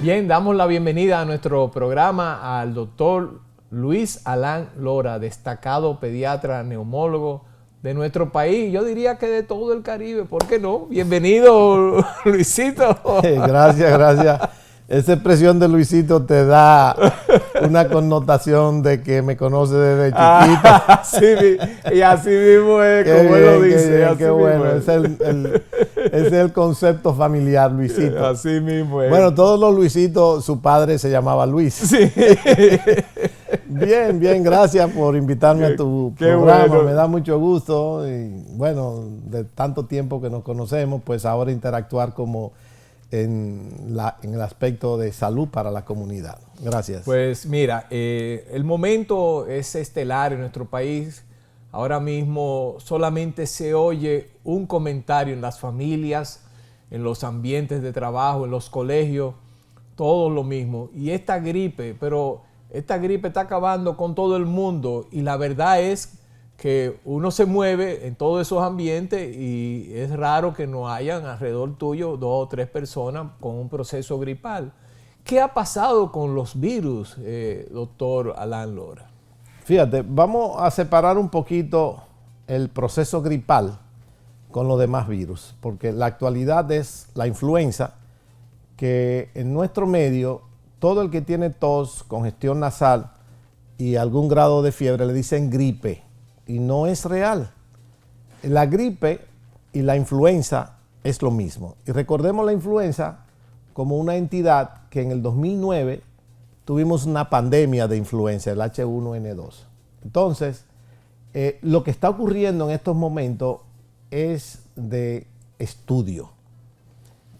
Bien, damos la bienvenida a nuestro programa al doctor Luis Alan Lora, destacado pediatra neumólogo de nuestro país, yo diría que de todo el Caribe, ¿por qué no? Bienvenido, Luisito. Gracias. Esa expresión de Luisito te da una connotación de que me conoce desde chiquito. Sí, y así mismo es, como él lo dice. Qué bueno, ese es el concepto familiar, Luisito. Así mismo es. Bueno, todos los Luisitos, su padre se llamaba Luis. Sí. Bien, gracias por invitarme a tu programa, bueno. Me da mucho gusto. Y bueno, de tanto tiempo que nos conocemos, pues ahora interactuar como en el aspecto de salud para la comunidad. Gracias. Pues mira, el momento es estelar en nuestro país. Ahora mismo solamente se oye un comentario en las familias, en los ambientes de trabajo, en los colegios, todo lo mismo. Y esta gripe está acabando con todo el mundo y la verdad es que uno se mueve en todos esos ambientes y es raro que no hayan alrededor tuyo 2 o 3 personas con un proceso gripal. ¿Qué ha pasado con los virus, doctor Alan Lora? Fíjate, vamos a separar un poquito el proceso gripal con los demás virus, porque la actualidad es la influenza, que en nuestro medio, todo el que tiene tos, congestión nasal y algún grado de fiebre le dicen gripe. Y no es real. La gripe y la influenza es lo mismo. Y recordemos la influenza como una entidad que en el 2009 tuvimos una pandemia de influenza, el H1N2. Entonces, lo que está ocurriendo en estos momentos es de estudio.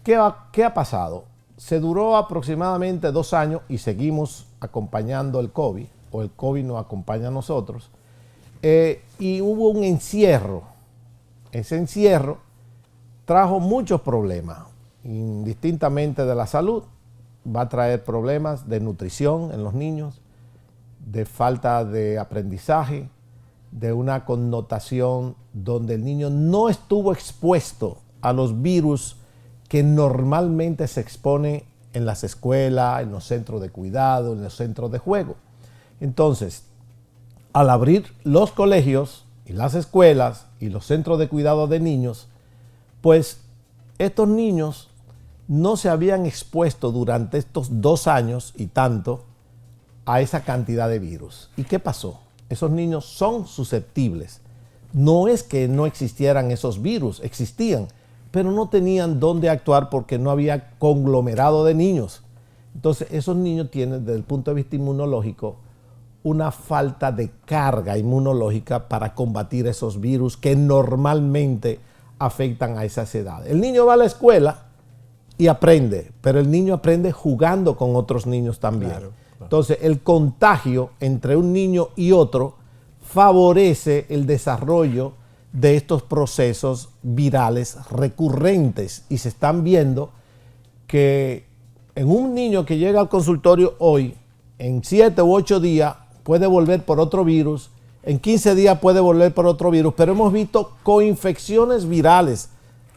¿Qué ha pasado? Se duró aproximadamente 2 años y seguimos acompañando el COVID, o el COVID nos acompaña a nosotros. Y hubo un encierro. Ese encierro trajo muchos problemas, indistintamente de la salud. Va a traer problemas de nutrición en los niños, de falta de aprendizaje, de una connotación donde el niño no estuvo expuesto a los virus que normalmente se expone en las escuelas, en los centros de cuidado, en los centros de juego. Entonces, al abrir los colegios y las escuelas y los centros de cuidado de niños, pues estos niños no se habían expuesto durante estos 2 años y tanto a esa cantidad de virus. ¿Y qué pasó? Esos niños son susceptibles. No es que no existieran esos virus, existían, pero no tenían dónde actuar porque no había conglomerado de niños. Entonces esos niños tienen, desde el punto de vista inmunológico, una falta de carga inmunológica para combatir esos virus que normalmente afectan a esas edades. El niño va a la escuela y aprende, pero el niño aprende jugando con otros niños también. Claro. Entonces, el contagio entre un niño y otro favorece el desarrollo de estos procesos virales recurrentes y se están viendo que en un niño que llega al consultorio hoy, en 7 u 8 días, puede volver por otro virus, en 15 días puede volver por otro virus, pero hemos visto coinfecciones virales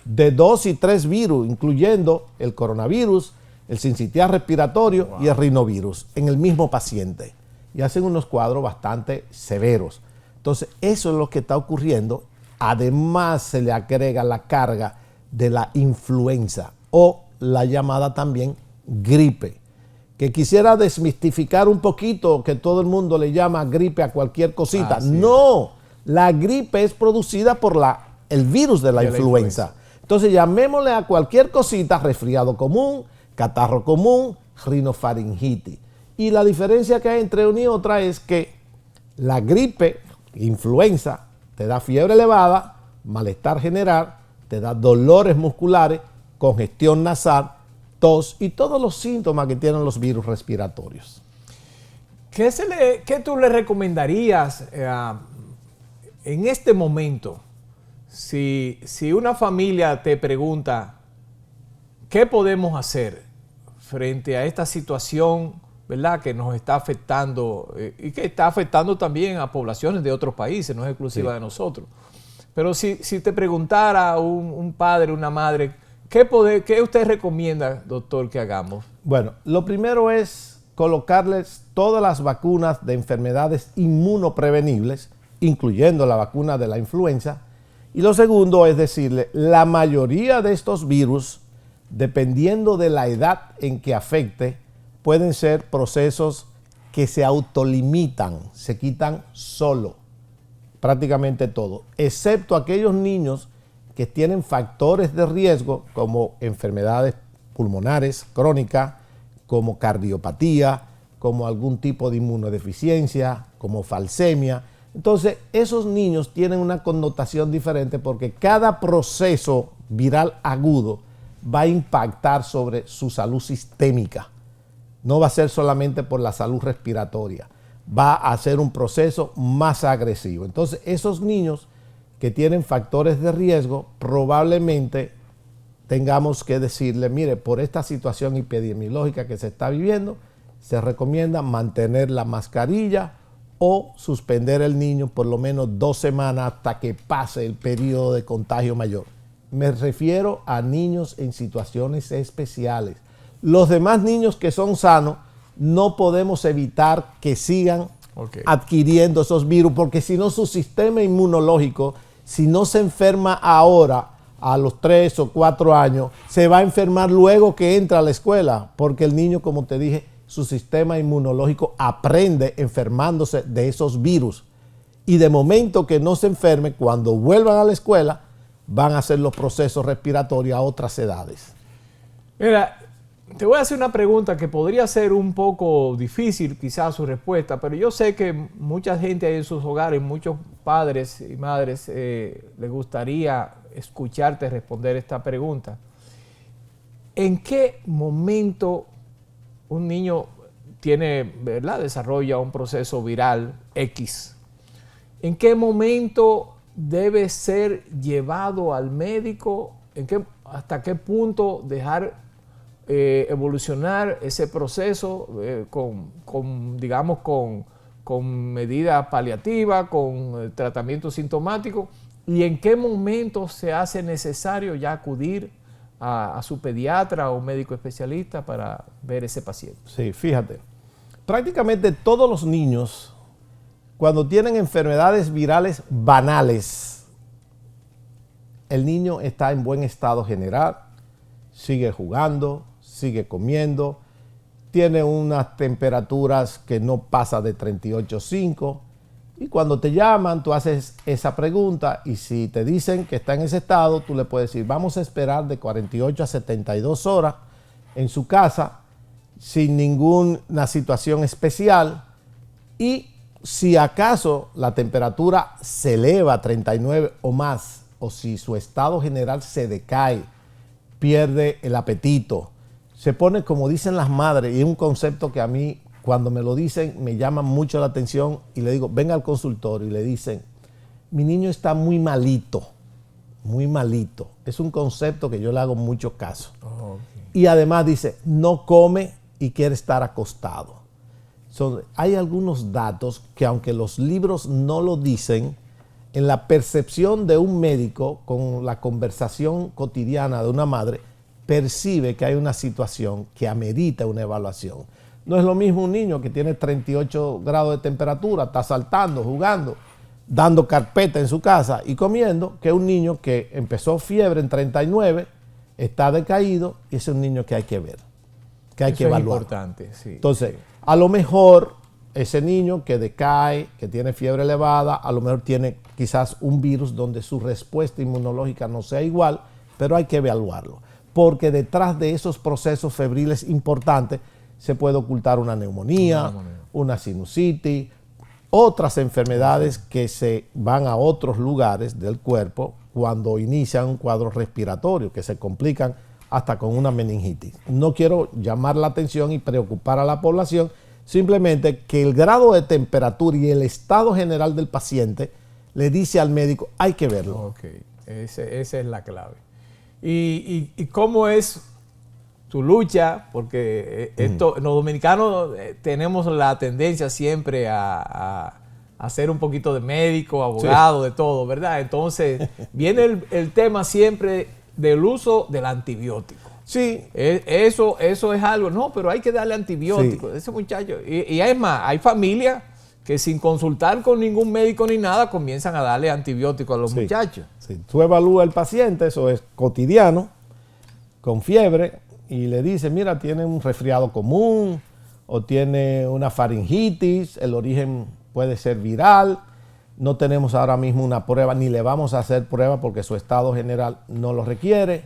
de 2 y 3 virus, incluyendo el coronavirus, el sincitial respiratorio y el rinovirus en el mismo paciente. Y hacen unos cuadros bastante severos. Entonces, eso es lo que está ocurriendo. Además, se le agrega la carga de la influenza o la llamada también gripe, que quisiera desmistificar un poquito, que todo el mundo le llama gripe a cualquier cosita. No, la gripe es producida por el virus de la influenza. Entonces llamémosle a cualquier cosita resfriado común, catarro común, rinofaringitis. Y la diferencia que hay entre una y otra es que la gripe, influenza, te da fiebre elevada, malestar general, te da dolores musculares, congestión nasal, tos y todos los síntomas que tienen los virus respiratorios. ¿Qué tú le recomendarías en este momento? Si una familia te pregunta, ¿qué podemos hacer frente a esta situación, ¿verdad?, que nos está afectando y que está afectando también a poblaciones de otros países, no es exclusiva de nosotros? Pero si te preguntara un padre, una madre, ¿Qué usted recomienda, doctor, que hagamos? Bueno, lo primero es colocarles todas las vacunas de enfermedades inmunoprevenibles, incluyendo la vacuna de la influenza. Y lo segundo es decirle, la mayoría de estos virus, dependiendo de la edad en que afecte, pueden ser procesos que se autolimitan, se quitan solo, prácticamente todo, excepto aquellos niños que tienen factores de riesgo como enfermedades pulmonares crónicas, como cardiopatía, como algún tipo de inmunodeficiencia, como falsemia. Entonces, esos niños tienen una connotación diferente porque cada proceso viral agudo va a impactar sobre su salud sistémica. No va a ser solamente por la salud respiratoria, va a ser un proceso más agresivo. Entonces, esos niños que tienen factores de riesgo, probablemente tengamos que decirle, mire, por esta situación epidemiológica que se está viviendo, se recomienda mantener la mascarilla o suspender el niño por lo menos 2 semanas hasta que pase el periodo de contagio mayor. Me refiero a niños en situaciones especiales. Los demás niños que son sanos, no podemos evitar que sigan adquiriendo esos virus, porque si no su sistema inmunológico, si no se enferma ahora, a los 3 o 4 años, se va a enfermar luego que entra a la escuela, porque el niño, como te dije, su sistema inmunológico aprende enfermándose de esos virus. Y de momento que no se enferme, cuando vuelvan a la escuela, van a hacer los procesos respiratorios a otras edades. Mira, te voy a hacer una pregunta que podría ser un poco difícil quizás su respuesta, pero yo sé que mucha gente ahí en sus hogares, muchos padres y madres, les gustaría escucharte responder esta pregunta. ¿En qué momento un niño desarrolla un proceso viral X? ¿En qué momento debe ser llevado al médico? ¿Hasta qué punto dejar evolucionar ese proceso con medida paliativa, con tratamiento sintomático? ¿Y en qué momento se hace necesario ya acudir a su pediatra o médico especialista para ver ese paciente? Sí, fíjate, prácticamente todos los niños, cuando tienen enfermedades virales banales, el niño está en buen estado general, sigue jugando, sigue comiendo, tiene unas temperaturas que no pasa de 38,5, y cuando te llaman, tú haces esa pregunta y si te dicen que está en ese estado, tú le puedes decir, vamos a esperar de 48 a 72 horas en su casa sin ninguna situación especial, y si acaso la temperatura se eleva a 39 o más, o si su estado general se decae, pierde el apetito, se pone, como dicen las madres, y es un concepto que a mí, cuando me lo dicen, me llama mucho la atención, y le digo, venga al consultorio, y le dicen, mi niño está muy malito, muy malito. Es un concepto que yo le hago mucho caso. Y además dice, no come y quiere estar acostado. Hay algunos datos que, aunque los libros no lo dicen, en la percepción de un médico, con la conversación cotidiana de una madre, percibe que hay una situación que amerita una evaluación. No es lo mismo un niño que tiene 38 grados de temperatura, está saltando, jugando, dando carpeta en su casa y comiendo, que un niño que empezó fiebre en 39, está decaído, y es un niño que hay que ver, que hay que evaluar. Es importante, sí. Entonces, a lo mejor ese niño que decae, que tiene fiebre elevada, a lo mejor tiene quizás un virus donde su respuesta inmunológica no sea igual, pero hay que evaluarlo, porque detrás de esos procesos febriles importantes se puede ocultar una neumonía, una sinusitis, otras enfermedades que se van a otros lugares del cuerpo cuando inician un cuadro respiratorio, que se complican hasta con una meningitis. No quiero llamar la atención y preocupar a la población, simplemente que el grado de temperatura y el estado general del paciente le dice al médico, hay que verlo. Ok, esa es la clave. ¿Y cómo es tu lucha? Porque los dominicanos tenemos la tendencia siempre a ser un poquito de médico, abogado, sí, de todo, ¿verdad? Entonces viene el tema siempre del uso del antibiótico. Sí. Eso es algo, no, pero hay que darle antibióticos. Sí. Ese muchacho, y es más, hay familias que sin consultar con ningún médico ni nada comienzan a darle antibióticos a los muchachos. Sí. Tú evalúas al paciente, eso es cotidiano, con fiebre, y le dices, mira, tiene un resfriado común o tiene una faringitis, el origen puede ser viral, no tenemos ahora mismo una prueba, ni le vamos a hacer prueba porque su estado general no lo requiere.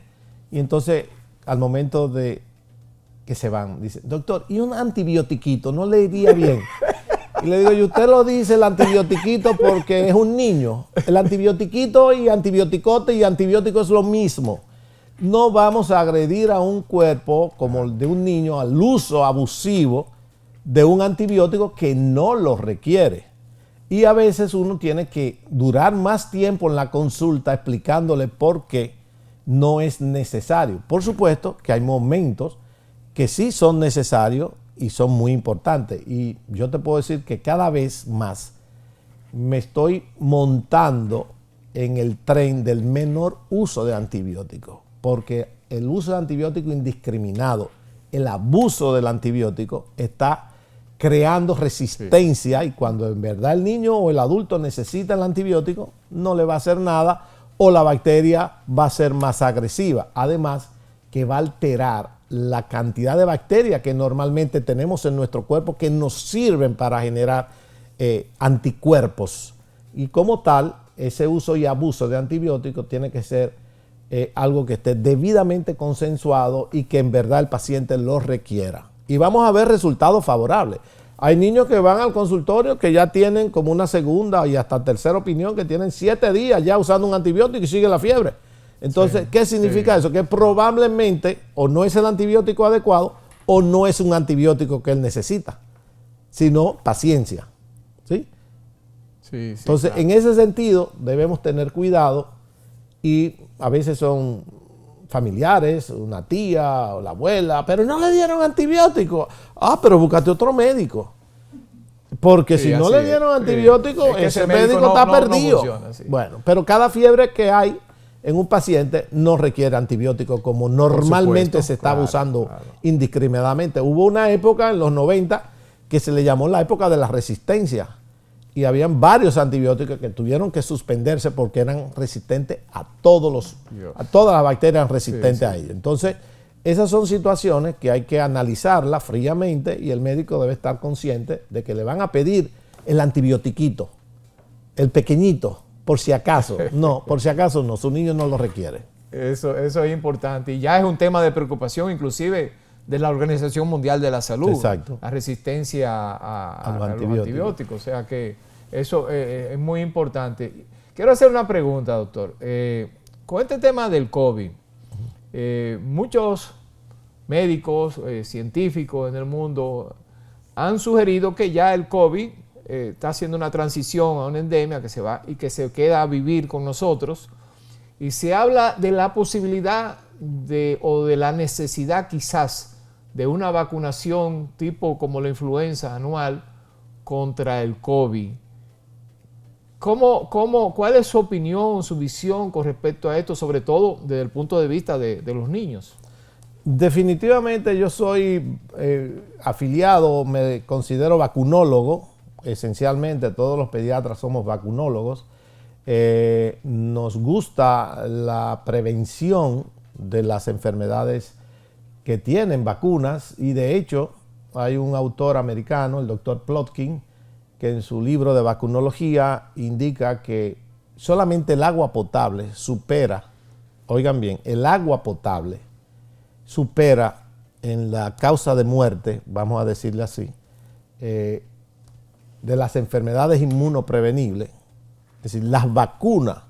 Y entonces, al momento de que se van, dice, doctor, ¿y un antibiotiquito no le iría bien? Y le digo, y usted lo dice el antibiotiquito porque es un niño. El antibiotiquito y antibioticote y antibiótico es lo mismo. No vamos a agredir a un cuerpo como el de un niño al uso abusivo de un antibiótico que no lo requiere. Y a veces uno tiene que durar más tiempo en la consulta explicándole por qué no es necesario. Por supuesto que hay momentos que sí son necesarios y son muy importantes. Y yo te puedo decir que cada vez más me estoy montando en el tren del menor uso de antibióticos. Porque el uso de antibiótico indiscriminado, el abuso del antibiótico está creando resistencia, sí. Y cuando en verdad el niño o el adulto necesita el antibiótico, no le va a hacer nada o la bacteria va a ser más agresiva. Además, que va a alterar la cantidad de bacterias que normalmente tenemos en nuestro cuerpo que nos sirven para generar anticuerpos. Y como tal, ese uso y abuso de antibióticos tiene que ser algo que esté debidamente consensuado y que en verdad el paciente lo requiera. Y vamos a ver resultados favorables. Hay niños que van al consultorio que ya tienen como una segunda y hasta tercera opinión, que tienen 7 días ya usando un antibiótico y sigue la fiebre. Entonces, sí, ¿qué significa eso? Que probablemente o no es el antibiótico adecuado o no es un antibiótico que él necesita, sino paciencia. ¿Sí? Sí, entonces, claro. En ese sentido, debemos tener cuidado y a veces son familiares, una tía o la abuela, pero no le dieron antibiótico. Ah, pero búscate otro médico. Porque sí, si no le dieron antibiótico, es que ese médico está perdido. No funciona, sí. Bueno, pero cada fiebre que hay en un paciente no requiere antibiótico como normalmente se estaba usando indiscriminadamente. Hubo una época en los 90 que se le llamó la época de la resistencia. Y habían varios antibióticos que tuvieron que suspenderse porque eran resistentes a todas las bacterias resistentes a ellos. Entonces, esas son situaciones que hay que analizarlas fríamente y el médico debe estar consciente de que le van a pedir el antibiotiquito, el pequeñito, por si acaso. No, por si acaso no, su niño no lo requiere. Eso es importante y ya es un tema de preocupación inclusive de la Organización Mundial de la Salud. Exacto. La resistencia a los antibióticos. O sea que eso es muy importante. Quiero hacer una pregunta, doctor. Con este tema del COVID, muchos médicos, científicos en el mundo han sugerido que ya el COVID está haciendo una transición a una endemia que se va y que se queda a vivir con nosotros. Y se habla de la posibilidad o de la necesidad quizás de una vacunación tipo como la influenza anual contra el COVID. ¿Cuál es su opinión, su visión con respecto a esto, sobre todo desde el punto de vista de los niños? Definitivamente yo soy afiliado, me considero vacunólogo, esencialmente todos los pediatras somos vacunólogos. Nos gusta la prevención de las enfermedades que tienen vacunas y de hecho hay un autor americano, el doctor Plotkin, que en su libro de vacunología indica que solamente el agua potable supera, oigan bien, el agua potable supera en la causa de muerte, vamos a decirle así, de las enfermedades inmunoprevenibles. Es decir, las vacunas,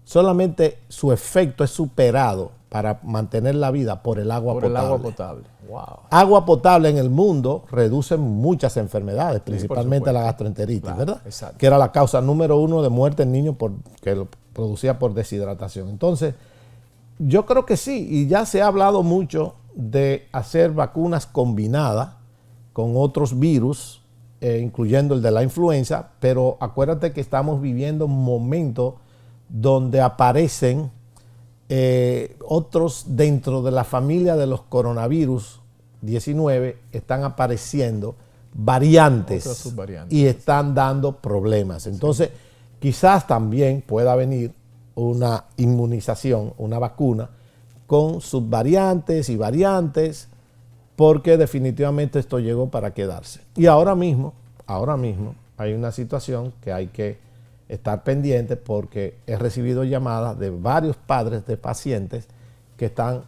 solamente su efecto es superado para mantener la vida por el agua potable. Por el agua potable. Wow. Agua potable en el mundo reduce muchas enfermedades, principalmente la gastroenteritis, claro, ¿verdad? Exacto. Que era la causa número 1 de muerte en niños que lo producía por deshidratación. Entonces, yo creo que sí, y ya se ha hablado mucho de hacer vacunas combinadas con otros virus, incluyendo el de la influenza, pero acuérdate que estamos viviendo un momento donde aparecen otros dentro de la familia de los coronavirus 19 están apareciendo variantes y están dando problemas. Entonces, quizás también pueda venir una inmunización, una vacuna con subvariantes y variantes, porque definitivamente esto llegó para quedarse. Y ahora mismo hay una situación que hay que estar pendiente, porque he recibido llamadas de varios padres de pacientes que están...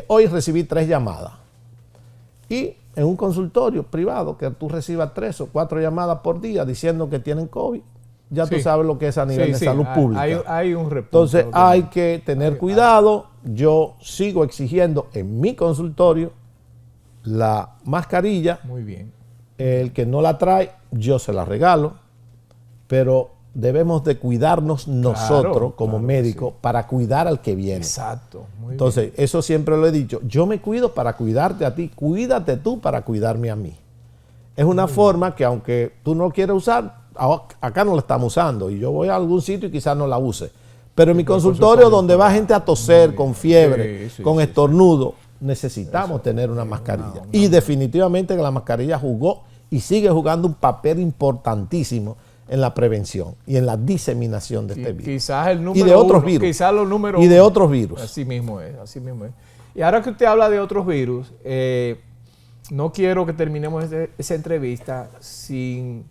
hoy recibí 3 llamadas. Y en un consultorio privado, que tú recibas 3 o 4 llamadas por día diciendo que tienen COVID, ya tú sabes lo que es a nivel de salud pública. Hay un repunte. Entonces hay que tener cuidado. Yo sigo exigiendo en mi consultorio la mascarilla. Muy bien. El que no la trae, yo se la regalo, pero debemos de cuidarnos nosotros como médicos para cuidar al que viene. Exacto. Entonces, eso siempre lo he dicho. Yo me cuido para cuidarte a ti, cuídate tú para cuidarme a mí. Es una forma que, aunque tú no quieras usar, acá no la estamos usando, y yo voy a algún sitio y quizás no la use. Pero en mi consultorio, donde va gente a toser con fiebre, con estornudo, necesitamos tener una mascarilla. Y definitivamente que la mascarilla jugó y sigue jugando un papel importantísimo en la prevención y en la diseminación de este virus. Quizás el número y de otros virus. Quizás los números y de otros virus. Así mismo es, así mismo es. Y ahora que usted habla de otros virus, no quiero que terminemos esa entrevista sin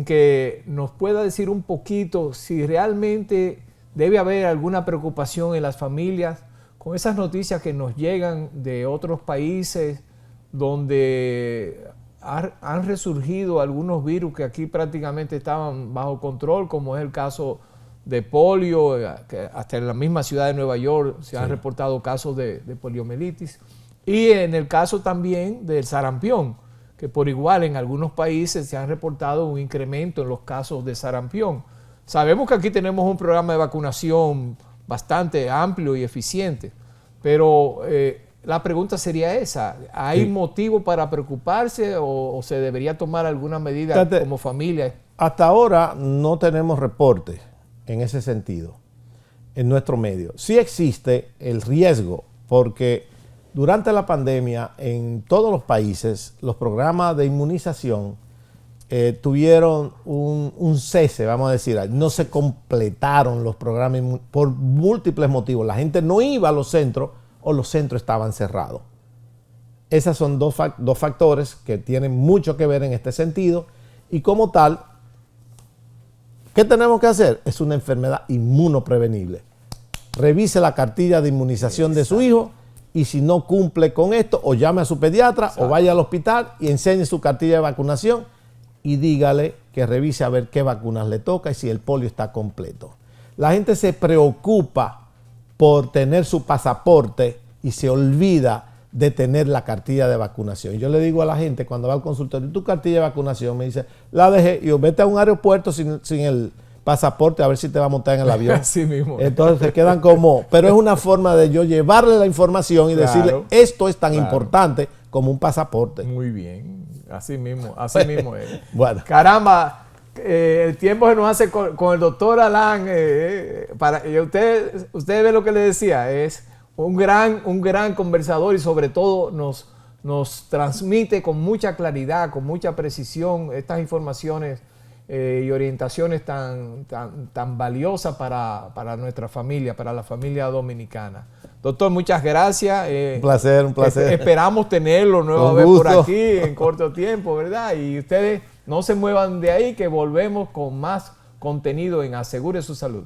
que nos pueda decir un poquito si realmente debe haber alguna preocupación en las familias con esas noticias que nos llegan de otros países donde han resurgido algunos virus que aquí prácticamente estaban bajo control, como es el caso de polio, que hasta en la misma ciudad de Nueva York se han reportado casos de poliomielitis, y en el caso también del sarampión, que por igual en algunos países se han reportado un incremento en los casos de sarampión. Sabemos que aquí tenemos un programa de vacunación bastante amplio y eficiente, pero la pregunta sería esa: ¿hay motivo para preocuparse o se debería tomar alguna medida como familia? Hasta ahora no tenemos reportes en ese sentido en nuestro medio. Sí existe el riesgo, porque durante la pandemia en todos los países los programas de inmunización tuvieron un cese, vamos a decir. No se completaron los programas por múltiples motivos. La gente no iba a los centros o los centros estaban cerrados. Esos son dos factores que tienen mucho que ver en este sentido, y como tal, ¿qué tenemos que hacer? Es una enfermedad inmunoprevenible. Revise la cartilla de inmunización de su hijo, y si no cumple con esto, o llame a su pediatra o vaya al hospital y enseñe su cartilla de vacunación y dígale que revise a ver qué vacunas le toca y si el polio está completo. La gente se preocupa por tener su pasaporte y se olvida de tener la cartilla de vacunación. Yo le digo a la gente cuando va al consultorio: ¿tu cartilla de vacunación? Me dice: la dejé. Y yo: vete a un aeropuerto sin el pasaporte a ver si te va a montar en el avión. Así mismo. Entonces se quedan como... Pero es una forma de yo llevarle la información y decirle: esto es tan importante como un pasaporte. Muy bien. Así mismo es. Bueno. Caramba, el tiempo se nos hace con el doctor Alan. Ustedes ven lo que le decía, es un gran conversador, y sobre todo nos transmite con mucha claridad, con mucha precisión estas informaciones y orientaciones tan valiosas para nuestra familia, para la familia dominicana. Doctor, muchas gracias. Un placer. Esperamos tenerlo nuevamente por aquí en corto tiempo, ¿verdad? Y ustedes no se muevan de ahí, que volvemos con más contenido en Asegure su Salud.